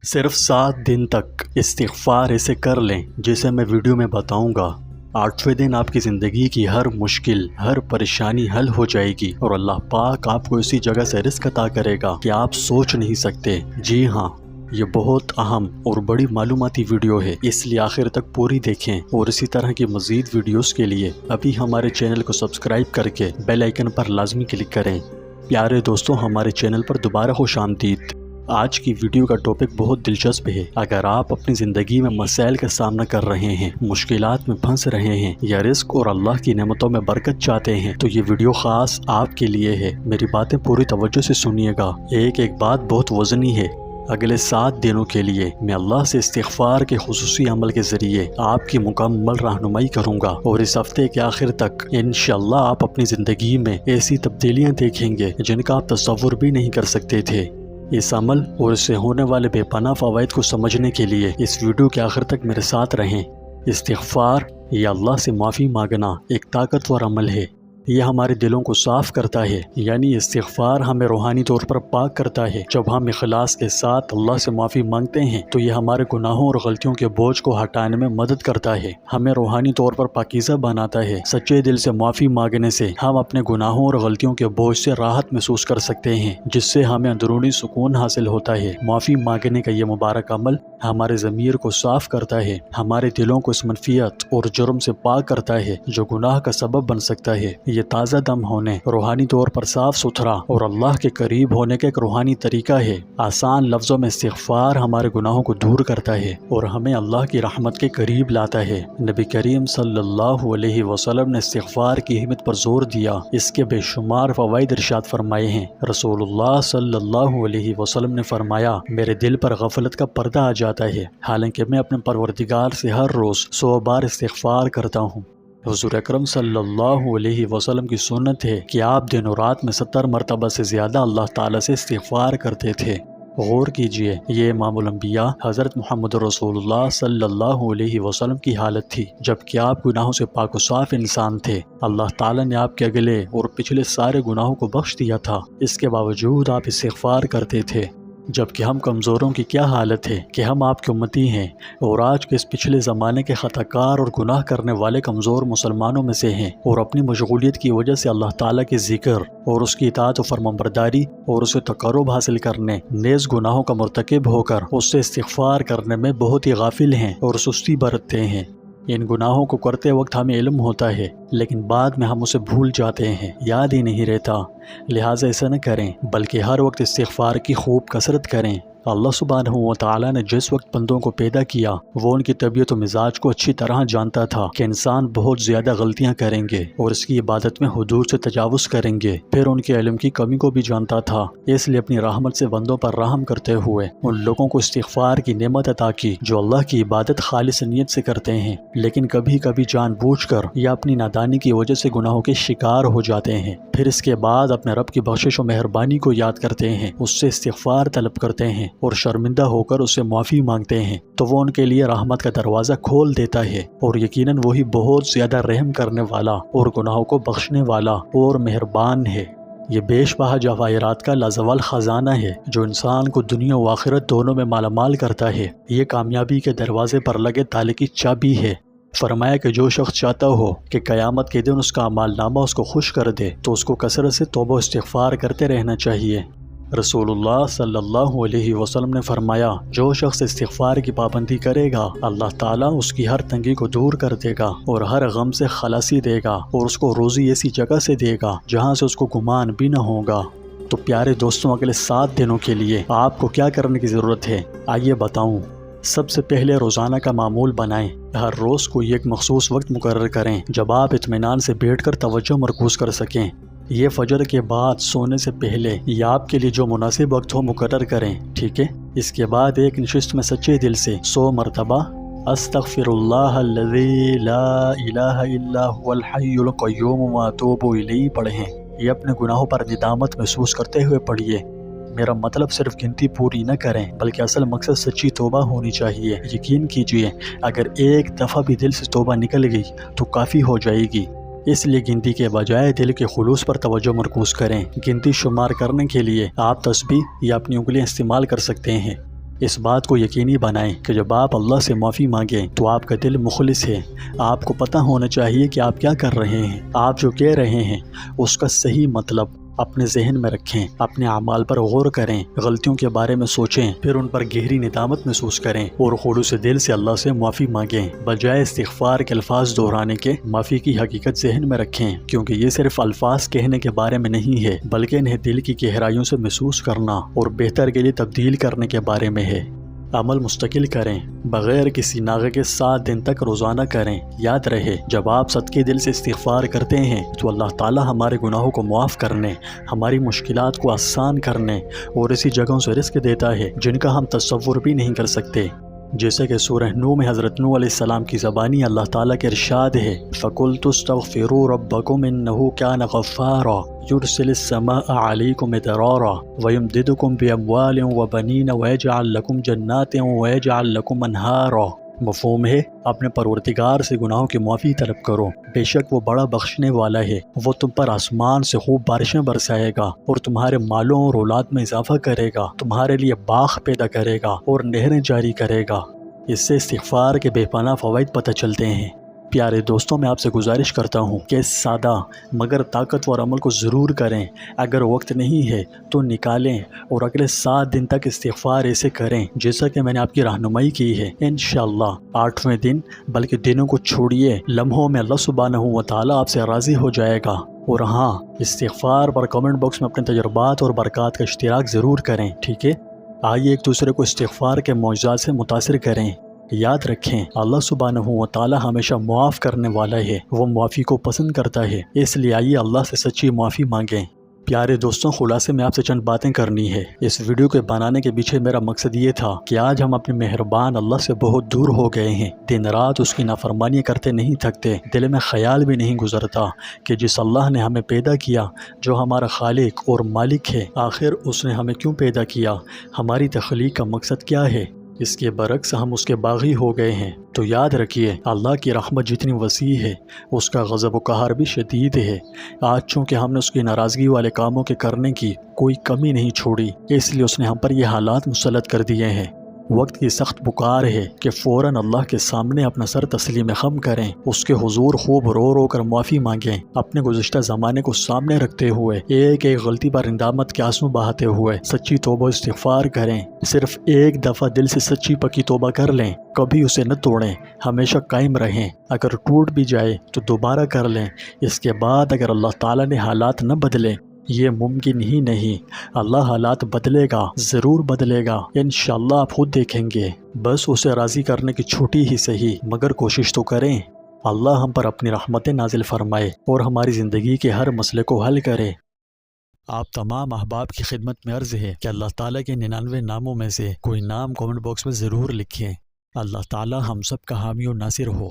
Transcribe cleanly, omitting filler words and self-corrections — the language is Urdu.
صرف 7 دن تک استغفار ایسے کر لیں جیسے میں ویڈیو میں بتاؤں گا۔ 8ویں دن آپ کی زندگی کی ہر مشکل، ہر پریشانی حل ہو جائے گی اور اللہ پاک آپ کو اسی جگہ سے رزق عطا کرے گا کہ آپ سوچ نہیں سکتے۔ جی ہاں، یہ بہت اہم اور بڑی معلوماتی ویڈیو ہے، اس لیے آخر تک پوری دیکھیں اور اسی طرح کی مزید ویڈیوز کے لیے ابھی ہمارے چینل کو سبسکرائب کر کے بیل آئیکن پر لازمی کلک کریں۔ پیارے دوستوں، ہمارے چینل پر دوبارہ خوش آمدید۔ آج کی ویڈیو کا ٹاپک بہت دلچسپ ہے۔ اگر آپ اپنی زندگی میں مسائل کا سامنا کر رہے ہیں، مشکلات میں پھنس رہے ہیں یا رزق اور اللہ کی نعمتوں میں برکت چاہتے ہیں تو یہ ویڈیو خاص آپ کے لیے ہے۔ میری باتیں پوری توجہ سے سنیے گا۔ ایک بات بہت وزنی ہے۔ اگلے 7 دنوں کے لیے میں اللہ سے استغفار کے خصوصی عمل کے ذریعے آپ کی مکمل رہنمائی کروں گا، اور اس ہفتے کے آخر تک انشاءاللہ آپ اپنی زندگی میں ایسی تبدیلیاں دیکھیں گے جن کا آپ تصور بھی نہیں کر سکتے تھے۔ اس عمل اور اس سے ہونے والے بے پناہ فوائد کو سمجھنے کے لیے اس ویڈیو کے آخر تک میرے ساتھ رہیں۔ استغفار یا اللہ سے معافی مانگنا ایک طاقتور عمل ہے۔ یہ ہمارے دلوں کو صاف کرتا ہے، یعنی استغفار ہمیں روحانی طور پر پاک کرتا ہے۔ جب ہم اخلاص کے ساتھ اللہ سے معافی مانگتے ہیں تو یہ ہمارے گناہوں اور غلطیوں کے بوجھ کو ہٹانے میں مدد کرتا ہے، ہمیں روحانی طور پر پاکیزہ بناتا ہے۔ سچے دل سے معافی مانگنے سے ہم اپنے گناہوں اور غلطیوں کے بوجھ سے راحت محسوس کر سکتے ہیں، جس سے ہمیں اندرونی سکون حاصل ہوتا ہے۔ معافی مانگنے کا یہ مبارک عمل ہمارے ضمیر کو صاف کرتا ہے، ہمارے دلوں کو اس منفیت اور جرم سے پاک کرتا ہے جو گناہ کا سبب بن سکتا ہے۔ یہ تازہ دم ہونے، روحانی طور پر صاف ستھرا اور اللہ کے قریب ہونے کا ایک روحانی طریقہ ہے۔ آسان لفظوں میں استغفار ہمارے گناہوں کو دور کرتا ہے اور ہمیں اللہ کی رحمت کے قریب لاتا ہے۔ نبی کریم صلی اللہ علیہ وسلم نے استغفار کی اہمیت پر زور دیا، اس کے بے شمار فوائد ارشاد فرمائے ہیں۔ رسول اللہ صلی اللہ علیہ وسلم نے فرمایا، میرے دل پر غفلت کا پردہ آ جاتا ہے، حالانکہ میں اپنے پروردگار سے ہر روز 100 بار استغفار کرتا ہوں۔ حضور اکرم صلی اللہ علیہ وسلم کی سنت ہے کہ آپ دن و رات میں 70 مرتبہ سے زیادہ اللہ تعالیٰ سے استغفار کرتے تھے۔ غور کیجئے، یہ امام الانبیاء حضرت محمد رسول اللہ صلی اللہ علیہ وسلم کی حالت تھی، جبکہ آپ گناہوں سے پاک و صاف انسان تھے۔ اللہ تعالیٰ نے آپ کے اگلے اور پچھلے سارے گناہوں کو بخش دیا تھا، اس کے باوجود آپ استغفار کرتے تھے۔ جبکہ ہم کمزوروں کی کیا حالت ہے کہ ہم آپ کے امتی ہیں اور آج کے اس پچھلے زمانے کے خطا کار اور گناہ کرنے والے کمزور مسلمانوں میں سے ہیں، اور اپنی مشغولیت کی وجہ سے اللہ تعالیٰ کے ذکر اور اس کی اطاعت و فرمانبرداری اور اسے تقرب حاصل کرنے نیز گناہوں کا مرتکب ہو کر اس سے استغفار کرنے میں بہت ہی غافل ہیں اور سستی برتتے ہیں۔ ان گناہوں کو کرتے وقت ہمیں علم ہوتا ہے، لیکن بعد میں ہم اسے بھول جاتے ہیں، یاد ہی نہیں رہتا۔ لہٰذا ایسا نہ کریں، بلکہ ہر وقت استغفار کی خوب کثرت کریں۔ اللہ سبحانہ و تعالیٰ نے جس وقت بندوں کو پیدا کیا، وہ ان کی طبیعت و مزاج کو اچھی طرح جانتا تھا کہ انسان بہت زیادہ غلطیاں کریں گے اور اس کی عبادت میں حدود سے تجاوز کریں گے۔ پھر ان کے علم کی کمی کو بھی جانتا تھا، اس لیے اپنی رحمت سے بندوں پر رحم کرتے ہوئے ان لوگوں کو استغفار کی نعمت عطا کی جو اللہ کی عبادت خالص نیت سے کرتے ہیں، لیکن کبھی کبھی جان بوجھ کر یا اپنی نادانی کی وجہ سے گناہوں کے شکار ہو جاتے ہیں۔ پھر اس کے بعد اپنے رب کی بخشش و مہربانی کو یاد کرتے ہیں، اس سے استغفار طلب کرتے ہیں اور شرمندہ ہو کر اس سے معافی مانگتے ہیں، تو وہ ان کے لیے رحمت کا دروازہ کھول دیتا ہے، اور یقیناً وہی بہت زیادہ رحم کرنے والا اور گناہوں کو بخشنے والا اور مہربان ہے۔ یہ بیش بہا جواہرات کا لازوال خزانہ ہے جو انسان کو دنیا و آخرت دونوں میں مالا مال کرتا ہے۔ یہ کامیابی کے دروازے پر لگے تالے کی چابی ہے۔ فرمایا کہ جو شخص چاہتا ہو کہ قیامت کے دن اس کا اعمال نامہ اس کو خوش کر دے تو اس کو کثرت سے توبہ و استغفار کرتے رہنا چاہیے۔ رسول اللہ صلی اللہ علیہ وسلم نے فرمایا، جو شخص استغفار کی پابندی کرے گا، اللہ تعالیٰ اس کی ہر تنگی کو دور کر دے گا اور ہر غم سے خلاصی دے گا، اور اس کو روزی ایسی جگہ سے دے گا جہاں سے اس کو گمان بھی نہ ہوگا۔ تو پیارے دوستوں، اگلے 7 دنوں کے لیے آپ کو کیا کرنے کی ضرورت ہے، آئیے بتاؤں۔ سب سے پہلے روزانہ کا معمول بنائیں۔ ہر روز کوئی ایک مخصوص وقت مقرر کریں جب آپ اطمینان سے بیٹھ کر توجہ مرکوز کر سکیں۔ یہ فجر کے بعد سونے سے پہلے یا آپ کے لیے جو مناسب وقت ہو مقرر کریں، ٹھیک ہے؟ اس کے بعد ایک نشست میں سچے دل سے 100 مرتبہ استغفر اللہ الذی لا الہ الا هو الحی القیوم واتوب الیہ پڑھیں۔ یہ اپنے گناہوں پر ندامت محسوس کرتے ہوئے پڑھیے۔ میرا مطلب صرف گنتی پوری نہ کریں، بلکہ اصل مقصد سچی توبہ ہونی چاہیے۔ یقین کیجئے، اگر ایک دفعہ بھی دل سے توبہ نکل گئی تو کافی ہو جائے گی۔ اس لیے گنتی کے بجائے دل کے خلوص پر توجہ مرکوز کریں۔ گنتی شمار کرنے کے لیے آپ تسبیح یا اپنی انگلیاں استعمال کر سکتے ہیں۔ اس بات کو یقینی بنائیں کہ جب آپ اللہ سے معافی مانگیں تو آپ کا دل مخلص ہے۔ آپ کو پتہ ہونا چاہیے کہ آپ کیا کر رہے ہیں۔ آپ جو کہہ رہے ہیں اس کا صحیح مطلب اپنے ذہن میں رکھیں، اپنے اعمال پر غور کریں، غلطیوں کے بارے میں سوچیں، پھر ان پر گہری ندامت محسوس کریں اور خلوص دل سے اللہ سے معافی مانگیں۔ بجائے استغفار کے الفاظ دہرانے کے معافی کی حقیقت ذہن میں رکھیں، کیونکہ یہ صرف الفاظ کہنے کے بارے میں نہیں ہے بلکہ انہیں دل کی گہرائیوں سے محسوس کرنا اور بہتر کے لیے تبدیل کرنے کے بارے میں ہے۔ عمل مستقل کریں، بغیر کسی ناغے کے 7 دن تک روزانہ کریں۔ یاد رہے جب آپ صدقے دل سے استغفار کرتے ہیں تو اللہ تعالی ہمارے گناہوں کو معاف کرنے، ہماری مشکلات کو آسان کرنے اور ایسی جگہوں سے رزق دیتا ہے جن کا ہم تصور بھی نہیں کر سکتے۔ جیسے کہ سورہ نوح میں حضرت نوح علیہ السلام کی زبانی اللہ تعالیٰ کے ارشاد ہے فَقُلْتُ اسْتَغْفِرُوا رَبَّكُمْ إِنَّهُ كَانَ غَفَّارًا يُرْسِلِ السَّمَاءَ عَلَيْكُمْ مِدْرَارًا وَيُمْدِدْكُمْ بِأَمْوَالٍ وَبَنِينَ وَيَجْعَلْ لَكُمْ جَنَّاتٍ وَيَجْعَلْ لَكُمْ أَنْهَارًا۔ مفہوم ہے اپنے پروردگار سے گناہوں کی معافی طلب کرو، بے شک وہ بڑا بخشنے والا ہے۔ وہ تم پر آسمان سے خوب بارشیں برسائے گا اور تمہارے مالوں اور اولاد میں اضافہ کرے گا، تمہارے لیے باغ پیدا کرے گا اور نہریں جاری کرے گا۔ اس سے استغفار کے بے پناہ فوائد پتہ چلتے ہیں۔ پیارے دوستوں، میں آپ سے گزارش کرتا ہوں کہ اس سادہ مگر طاقتور عمل کو ضرور کریں۔ اگر وقت نہیں ہے تو نکالیں اور اگلے 7 دن تک استغفار ایسے کریں جیسا کہ میں نے آپ کی رہنمائی کی ہے۔ انشاءاللہ 8ویں دن بلکہ دنوں کو چھوڑیے، لمحوں میں اللہ سبحانہ و تعالیٰ آپ سے راضی ہو جائے گا۔ اور ہاں، استغفار پر کمنٹ باکس میں اپنے تجربات اور برکات کا اشتراک ضرور کریں، ٹھیک ہے؟ آئیے ایک دوسرے کو استغفار کے معجزات سے متاثر کریں۔ یاد رکھیں اللہ سبحانہ و تعالی ہمیشہ معاف کرنے والا ہے، وہ معافی کو پسند کرتا ہے، اس لیے آئیے اللہ سے سچی معافی مانگیں۔ پیارے دوستوں، خلاصے میں آپ سے چند باتیں کرنی ہے۔ اس ویڈیو کے بنانے کے پیچھے میرا مقصد یہ تھا کہ آج ہم اپنے مہربان اللہ سے بہت دور ہو گئے ہیں، دن رات اس کی نافرمانی کرتے نہیں تھکتے، دل میں خیال بھی نہیں گزرتا کہ جس اللہ نے ہمیں پیدا کیا، جو ہمارا خالق اور مالک ہے، آخر اس نے ہمیں کیوں پیدا کیا، ہماری تخلیق کا مقصد کیا ہے۔ اس کے برعکس ہم اس کے باغی ہو گئے ہیں۔ تو یاد رکھیے اللہ کی رحمت جتنی وسیع ہے اس کا غضب و قہر بھی شدید ہے۔ آج چونکہ ہم نے اس کی ناراضگی والے کاموں کے کرنے کی کوئی کمی نہیں چھوڑی، اس لیے اس نے ہم پر یہ حالات مسلط کر دیے ہیں۔ وقت کی سخت پکار ہے کہ فوراً اللہ کے سامنے اپنا سر تسلیم خم کریں، اس کے حضور خوب رو رو کر معافی مانگیں، اپنے گزشتہ زمانے کو سامنے رکھتے ہوئے ایک ایک غلطی پر ندامت کے آنسو بہاتے ہوئے سچی توبہ استغفار کریں۔ صرف ایک دفعہ دل سے سچی پکی توبہ کر لیں، کبھی اسے نہ توڑیں، ہمیشہ قائم رہیں۔ اگر ٹوٹ بھی جائے تو دوبارہ کر لیں۔ اس کے بعد اگر اللہ تعالیٰ نے حالات نہ بدلے، یہ ممکن ہی نہیں، اللہ حالات بدلے گا، ضرور بدلے گا، انشاءاللہ آپ خود دیکھیں گے۔ بس اسے راضی کرنے کی چھوٹی ہی صحیح مگر کوشش تو کریں۔ اللہ ہم پر اپنی رحمتیں نازل فرمائے اور ہماری زندگی کے ہر مسئلے کو حل کرے۔ آپ تمام احباب کی خدمت میں عرض ہے کہ اللہ تعالیٰ کے 99 ناموں میں سے کوئی نام کمنٹ باکس میں ضرور لکھیں۔ اللہ تعالیٰ ہم سب کا حامی و ناصر ہو۔